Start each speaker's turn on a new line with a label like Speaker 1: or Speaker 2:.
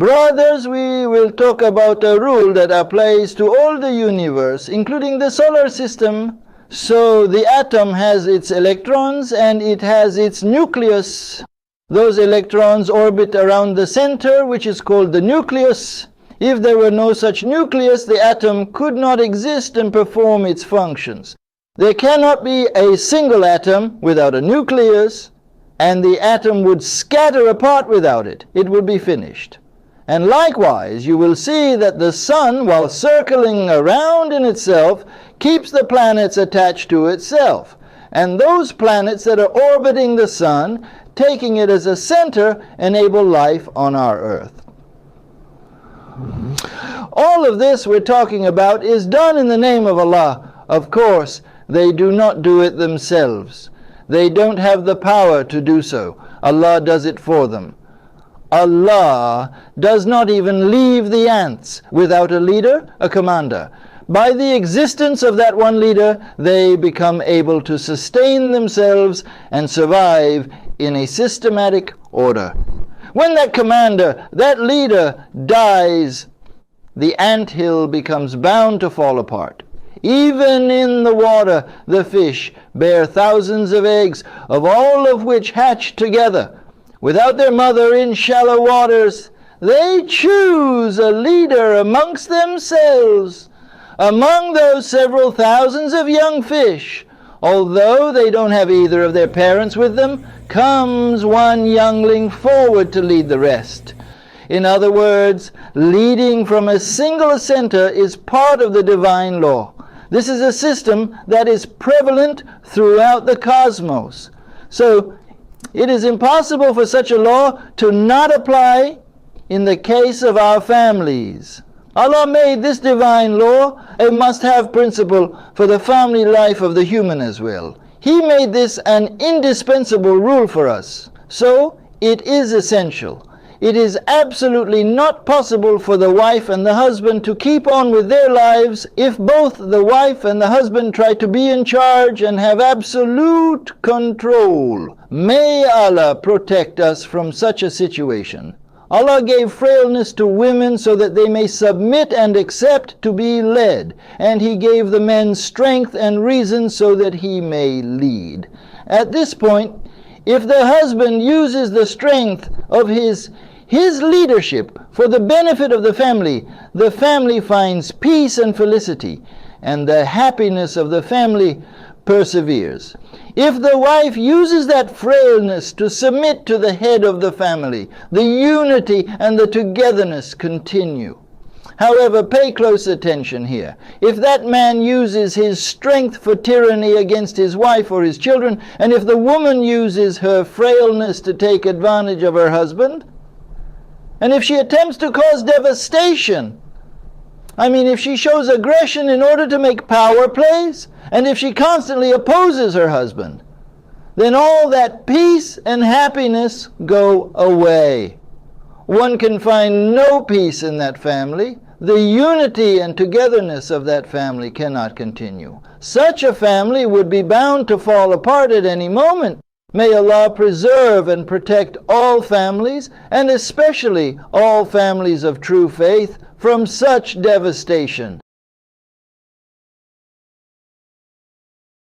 Speaker 1: Brothers, we will talk about a rule that applies to all the universe, including the solar system. So the atom has its electrons and it has its nucleus. Those electrons orbit around the center, which is called the nucleus. If there were no such nucleus, the atom could not exist and perform its functions. There cannot be a single atom without a nucleus, and the atom would scatter apart without it. It would be finished. And likewise, you will see that the sun, while circling around in itself, keeps the planets attached to itself. And those planets that are orbiting the sun, taking it as a center, enable life on our earth. All of this we're talking about is done in the name of Allah. Of course, they do not do it themselves. They don't have the power to do so. Allah does it for them. Allah does not even leave the ants without a leader, a commander. By the existence of that one leader, they become able to sustain themselves and survive in a systematic order. When that commander, that leader, dies, the anthill becomes bound to fall apart. Even in the water, the fish bear thousands of eggs, of all of which hatch together. Without their mother in shallow waters, they choose a leader amongst themselves. Among those several thousands of young fish, although they don't have either of their parents with them, comes one youngling forward to lead the rest. In other words, leading from a single center is part of the divine law. This is a system that is prevalent throughout the cosmos. So, it is impossible for such a law to not apply in the case of our families. Allah made this divine law a must-have principle for the family life of the human as well. He made this an indispensable rule for us. So, it is essential. It is absolutely not possible for the wife and the husband to keep on with their lives if both the wife and the husband try to be in charge and have absolute control. May Allah protect us from such a situation. Allah gave frailness to women so that they may submit and accept to be led, and He gave the men strength and reason so that he may lead. At this point, if the husband uses the strength of his leadership for the benefit of the family finds peace and felicity, and the happiness of the family perseveres. If the wife uses that frailness to submit to the head of the family, the unity and the togetherness continue. However, pay close attention here. If that man uses his strength for tyranny against his wife or his children, and if the woman uses her frailness to take advantage of her husband, and if she attempts to cause devastation, if she shows aggression in order to make power plays, and if she constantly opposes her husband, then all that peace and happiness go away. One can find no peace in that family. The unity and togetherness of that family cannot continue. Such a family would be bound to fall apart at any moment. May Allah preserve and protect all families, and especially all families of true faith, from such devastation.